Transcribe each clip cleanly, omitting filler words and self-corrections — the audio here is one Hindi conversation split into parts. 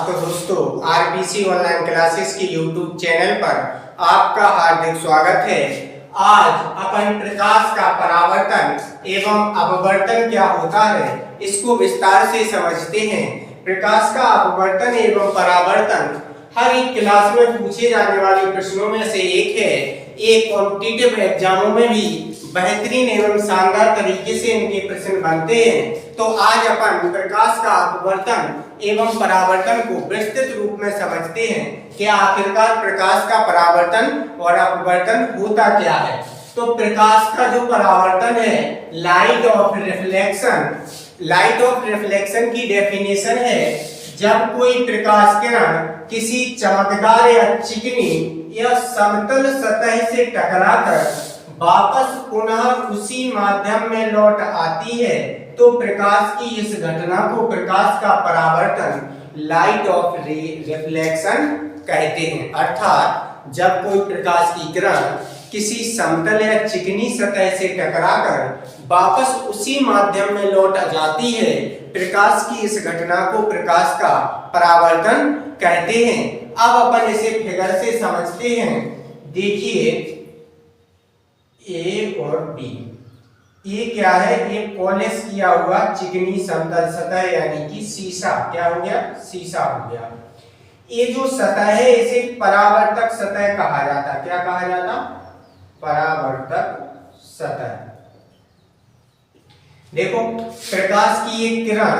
तो दोस्तों आरबीसी ऑनलाइन क्लासेस के यूट्यूब चैनल पर आपका हार्दिक स्वागत है। आज अपन प्रकाश का परावर्तन एवं अपवर्तन क्या होता है इसको विस्तार से समझते हैं। प्रकाश का अपवर्तन एवं परावर्तन हर एक क्लास में पूछे जाने वाले प्रश्नों में से एक है। एक कॉम्पिटिटिव एग्जामों में भी बेहतरीन एवं शानदार तरीके से इनके प्रश्न बनते हैं। तो आज अपन प्रकाश का अपवर्तन एवं परावर्तन को विस्तृत रूप में समझते हैं कि आखिरकार प्रकाश का परावर्तन और अपवर्तन होता क्या है। तो प्रकाश का जो परावर्तन है लाइट ऑफ रिफ्लेक्शन की डेफिनेशन है जब कोई प्रकाश किरण किसी चमकदार या चिकनी या समतल सतह से टकराकर वापस पुनः उसी माध्यम में लौट आती है तो प्रकाश की इस घटना को प्रकाश का परावर्तन लाइट ऑफ रिफ्लेक्शन कहते हैं। अर्थात जब कोई प्रकाश की किरण किसी समतल या चिकनी सतह से टकराकर वापस उसी माध्यम में लौट जाती है प्रकाश की इस घटना को प्रकाश का परावर्तन कहते हैं। अब अपन इसे फिगर से समझते हैं। देखिए ए और बी, ये क्या है, ये पॉलिश किया हुआ चिकनी समतल सतह यानी कि शीशा क्या हो गया, शीशा हो गया। ये जो सतह है इसे परावर्तक सतह कहा जाता। क्या कहा जाता? परावर्तक सतह। देखो प्रकाश की एक किरण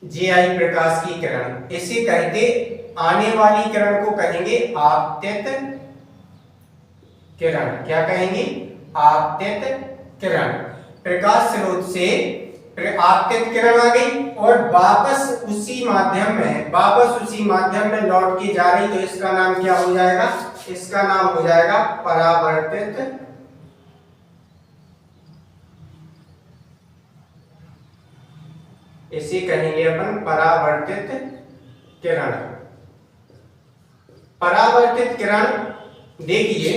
जे आई प्रकाश की किरण, इसे कहते आने वाली किरण को कहेंगे आपतित किरण। क्या कहेंगे? आपतित किरण। प्रकाश स्रोत से आपतित किरण आ गई और वापस उसी माध्यम में लौट के जा रही तो इसका नाम क्या हो जाएगा? इसका नाम हो जाएगा परावर्तित इसे कहेंगे अपन परावर्तित किरण। परावर्तित किरण देखिए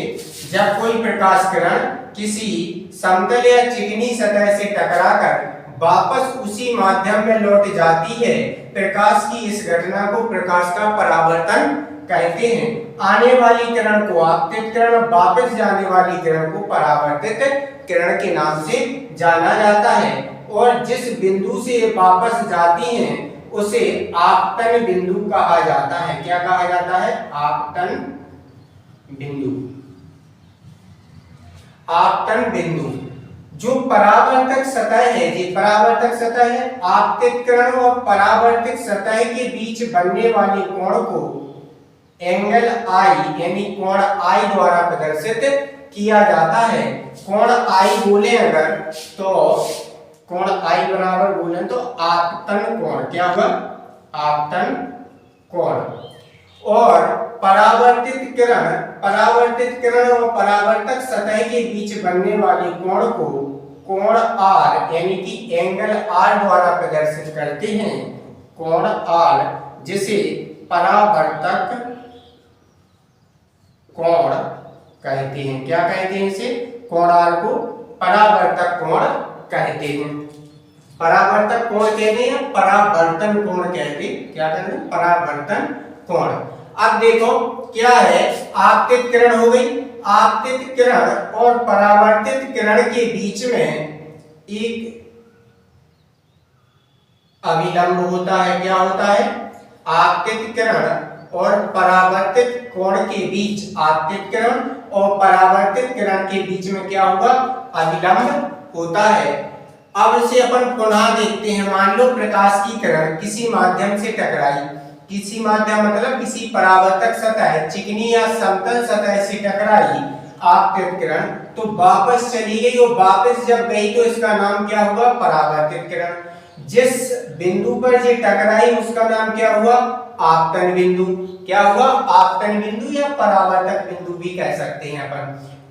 जब कोई प्रकाश किरण किसी समतल या चिकनी सतह से टकराकर वापस उसी माध्यम में लौट जाती है प्रकाश की इस घटना को प्रकाश का परावर्तन कहते हैं। आने वाली किरण को आपतित किरण, वापस जाने वाली किरण को परावर्तित किरण के नाम से जाना जाता है। और जिस बिंदु से वापस जाती हैं उसे आपतन बिंदु कहा जाता है। क्या कहा जाता है? आपतन बिंदु। आपतन बिंदु जो परावर्तक सतह है, ये परावर्तक सतह है। आपतित किरण और परावर्तित सतह के बीच बनने वाले कोण को एंगल आई यानी कोण आई द्वारा प्रदर्शित किया जाता है। कोण आई बोले अगर तो कोण आई बराबर बोले तो आपतन कोण। क्या होगा? आपतन कोण। और परावर्तित किरण और परावर्तक सतह के बीच बनने वाले कोण को कोण आर यानी कि एंगल आर द्वारा प्रदर्शित करते हैं। कोण आर जिसे परावर्तक कोण कहते हैं। क्या कहते हैं इसे? कोण आर को परावर्तक कोण कहते हैं। परावर्तक कोण कहते हैं, परावर्तन कोण कहते हैं। क्या कहते हैं? परावर्तन कोण। अब देखो क्या है, आपतित किरण हो गई। आपतित किरण और परावर्तित किरण के बीच में एक अभिलंब होता है। क्या होता है? आपतित किरण और परावर्तित कोण के बीच, आपतित किरण और परावर्तित किरण के बीच में क्या होगा? अभिलंब होता है। अब इसे अपन पुनः देखते हैं। मान लो प्रकाश की किरण किसी माध्यम से टकराई, किसी माध्यम मतलब किसी परावर्तक सतह चिकनी या समतल सतह से टकराई आपतित किरण, तो वापस चली गई और वापस जब गई तो इसका नाम क्या हुआ? परावर्तित किरण। जिस बिंदु पर ये टकराई उसका नाम क्या हुआ? आपतन बिंदु। क्या हुआ? आपतन बिंदु या परावर्तक बिंदु भी कह सकते हैं अपन।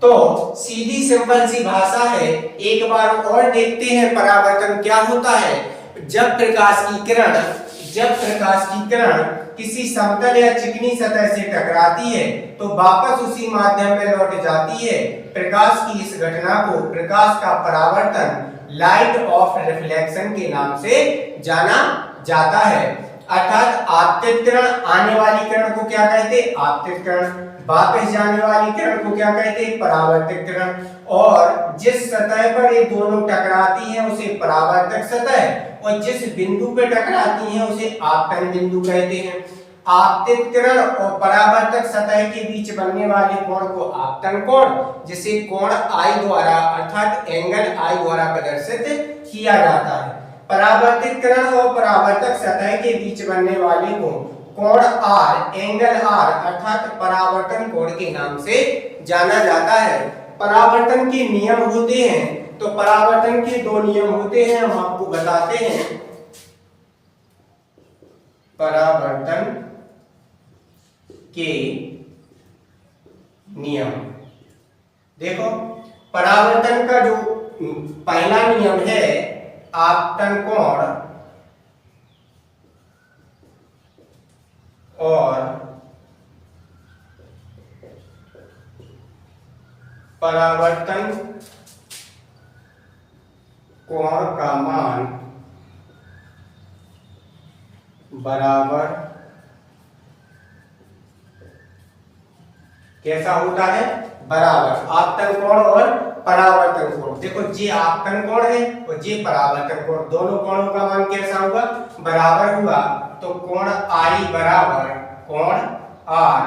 तो सीधी सिंपल सी भाषा है। एक बार और देखते हैं परावर्तन क्या होता है। जब प्रकाश की किरण किसी समतल या चिकनी सतह से टकराती है तो वापस उसी माध्यम में लौट जाती है प्रकाश की इस घटना को प्रकाश का परावर्तन लाइट ऑफ रिफ्लेक्शन के नाम से जाना जाता है। अर्थात आपतित किरण आने वाली किरण को क्या कहते हैं? आपतित किरण। वापस जाने वाली किरण को क्या कहते हैं? परावर्तित किरण। और जिस सतह पर ये दोनों टकराती हैं उसे परावर्तक सतह, और जिस बिंदु पे टकराती हैं उसे आपतन बिंदु कहते हैं। आपतित किरण और परावर्तक सतह के बीच बनने वाले कोण को आपतन कोण, जिसे कोण I द्वारा अर्थात एंगल I द्वारा प्रदर्शित किया जाता है। परावर्तित किरण और परावर्तक सतह के बीच बनने वाले कोण R, एंगल R अर्थात परावर्तन कोण के नाम से जाना जाता है। परावर्तन के नियम होते हैं, तो परावर्तन के दो नियम होते हैं, हम आपको बताते हैं। परावर्तन के नियम, देखो परावर्तन का जो पहला नियम है आपतन कोण और परावर्तन कोण का मान बराबर कैसा होता है? बराबर। आपतन कोण और परावर्तन कोण, देखो ये आपतन कोण है और ये परावर्तन कोण, दोनों कोणों का मान कैसा होगा? बराबर हुआ। तो कोण I बराबर कोण R,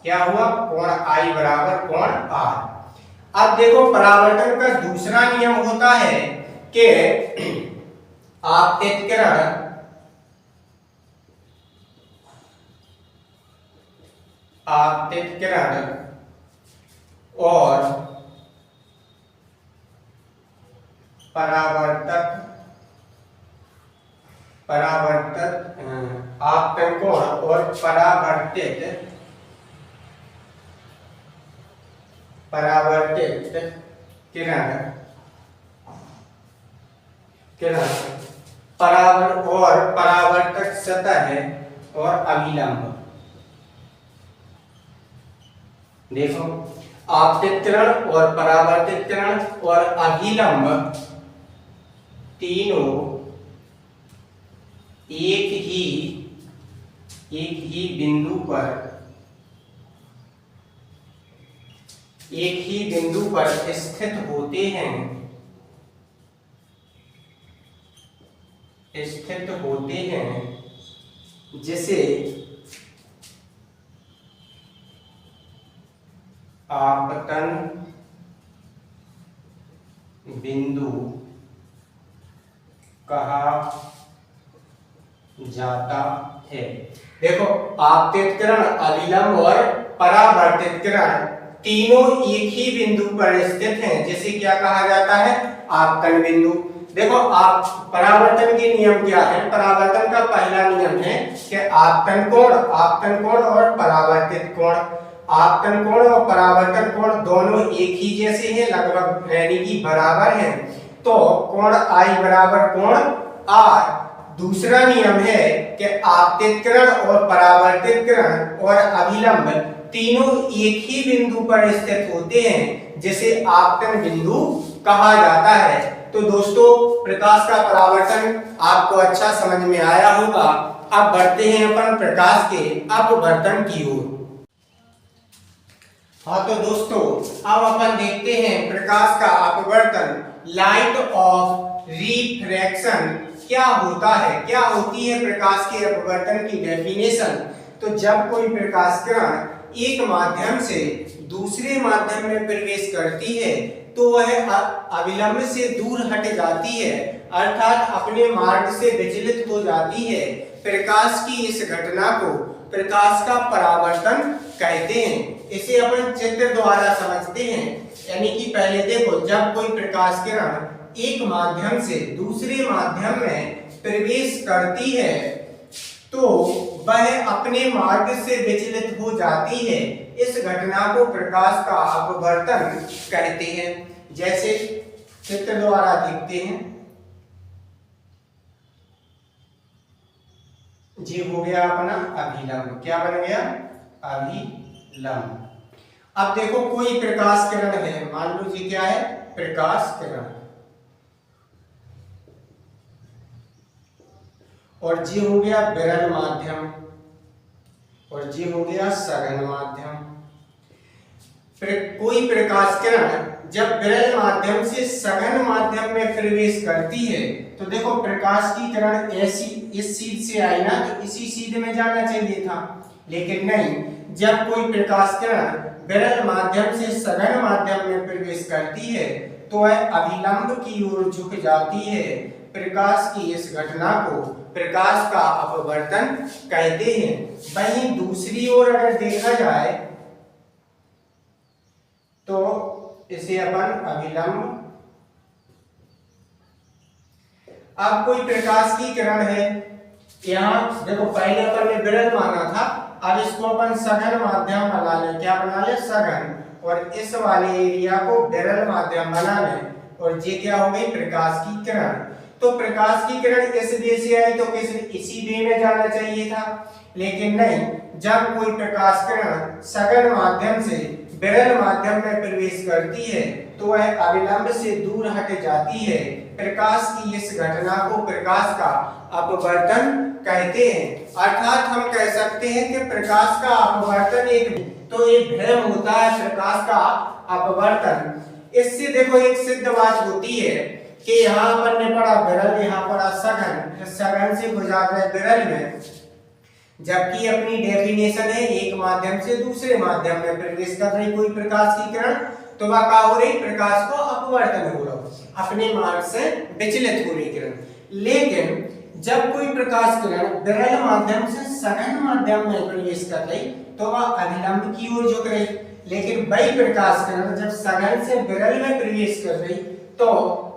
क्या हुआ? कोण I बराबर कोण R। अब देखो परावर्तन का दूसरा नियम होता है कि आपतित किरण और आपतन कोण और परावर्तित किरण परावर्तक सतह और अभिलंब। देखो आपतित किरण और परावर्तित किरण और अभिलंब तीनों एक ही बिंदु पर स्थित होते हैं जिसे आपतन बिंदु कहा जाता है। देखो आपतित किरण, अभिलंब और परावर्तित किरण तीनों एक ही बिंदु पर स्थित हैं जिसे क्या कहा जाता है? आपतन बिंदु। देखो आप परावर्तन के नियम क्या है? परावर्तन का पहला नियम है कि आपतन कोण और परावर्तित कोण, आपतन कोण और परावर्तन कोण दोनों एक ही जैसे हैं, लगभग यानी कि बराबर हैं, तो कोण I बराबर कोण R। दूसरा नियम है कि आपतित किरण और परावर्तित किरण और अभिलंब तीनों एक ही बिंदु पर स्थित होते हैं जिसे आपतन बिंदु कहा जाता है। तो दोस्तों प्रकाश का परावर्तन आपको अच्छा समझ में आया होगा। अब बढ़ते हैं अपन प्रकाश के अपवर्तन की ओर। हाँ तो दोस्तों अब अपन देखते हैं प्रकाश का अपवर्तन, लाइट ऑफ रिफ्रैक्शन क्या होता है, क्या होती है प्रकाश के अपवर्तन की डेफिनेशन। तो जब कोई प्रकाश किरण एक माध्यम से दूसरे माध्यम में प्रवेश करती है तो वह अभिलंब से दूर हट जाती है, अर्थात अपने मार्ग से विचलित हो जाती है। प्रकाश की इस घटना को प्रकाश का परावर्तन कहते हैं। इसे अपन चित्र द्वारा समझते हैं। यानी कि पहले देखो, जब कोई प्रकाश किरण एक माध्यम से दूसरे माध्यम में प्रवेश करती है तो वह अपने मार्ग से विचलित हो जाती है। इस घटना को प्रकाश का अपवर्तन कहते हैं। जैसे चित्र द्वारा देखते हैं, ये हो गया अपना अभिलंब। क्या बन गया? अभिलंब। अब देखो कोई प्रकाश किरण है, मान लो ये क्या है? प्रकाश किरण। और ये हो गया विरल माध्यम और ये हो गया सघन माध्यम। कोई प्रकाश किरण जब विरल माध्यम से सघन माध्यम में प्रवेश करती है तो देखो प्रकाश की किरण ऐसी इस सीध से आई ना, तो इसी सीध में जाना चाहिए था, लेकिन नहीं, जब कोई प्रकाश किरण विरल माध्यम से सघन माध्यम में प्रवेश करती है तो वह अभिलंब की ओर झुक जाती है। प्रकाश की इस घटना को प्रकाश का अपवर्तन कहते हैं। वहीं दूसरी ओर अगर देखा जाए तो इसे अपन अभिलंब। अब कोई प्रकाश की किरण है, यहाँ देखो पहले अपन ने विरल माना था, अब इसको अपन सघन माध्यम बना ले। क्या बना ले? सघन। और इस वाले एरिया को विरल माध्यम बना ले और ये क्या हो गई? प्रकाश की किरण। तो प्रकाश की किरण इस वे से आई तो इसी वे में जाना चाहिए था, लेकिन नहीं, जब कोई प्रकाश किरण सघन माध्यम से विरल माध्यम में प्रवेश करती है तो वह अविलंब से दूर हट जाती है। प्रकाश की इस घटना को प्रकाश का अपवर्तन कहते हैं। अर्थात हम कह सकते हैं कि प्रकाश का अपवर्तन तो एक भ्रम होता है प्रकाश का अपवर्तन। इससे देखो एक सिद्ध बात होती है कि यहाँ पर ने पढ़ा विरल, यहाँ पढ़ा सघन, सघन से गुजार रहे विरल में, जबकि अपनी डेफिनेशन है एक माध्यम से दूसरे माध्यम में प्रवेश कर रही कोई प्रकाश की किरण तो वह क्या हो रही? प्रकाश को अपवर्तन हो रहा, अपने मार्ग से विचलित हो रही किरण। लेकिन जब कोई प्रकाश किरण विरल माध्यम से सघन माध्यम में प्रवेश कर रही तो वह अभिलंब की ओर झुक रही। लेकिन वही प्रकाश किरण जब सघन से विरल में प्रवेश कर रही तो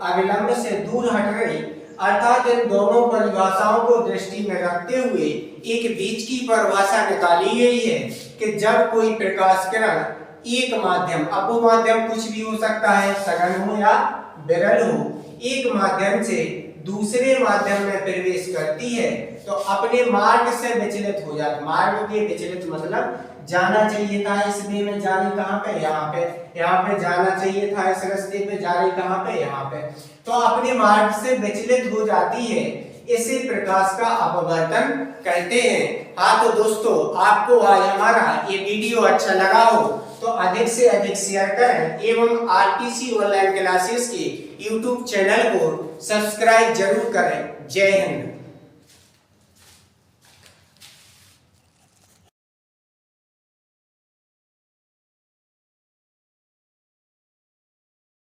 अविलंब से दूर हट रही। अर्थात इन दोनों परिभाषाओं को दृष्टि में रखते हुए एक बीच की परिभाषा निकाली गई है कि जब कोई प्रकाश किरण एक माध्यम, अब वो माध्यम कुछ भी हो सकता है, सघन हो या विरल हो, एक माध्यम से दूसरे माध्यम में प्रवेश करती है तो अपने मार्ग से विचलित हो जाती। मार्ग के विचलित मतलब जाना चाहिए था इस वे में, जा रही कहाँ पे? यहाँ पे। यहाँ पे जाना चाहिए था इस रास्ते पे, जा रही कहाँ पे? यहाँ पे। तो अपने मार्ग से विचलित हो जाती है, इसे प्रकाश का अपवर्तन कहते हैं। हाँ तो दोस्तों, आपको आज हमारा ये वीडियो अच्छा लगा हो तो अधिक से अधिक शेयर करें एवं आरटीसी ऑनलाइन क्लासेस के यूट्यूब चैनल को सब्सक्राइब जरूर करें। जय हिंद।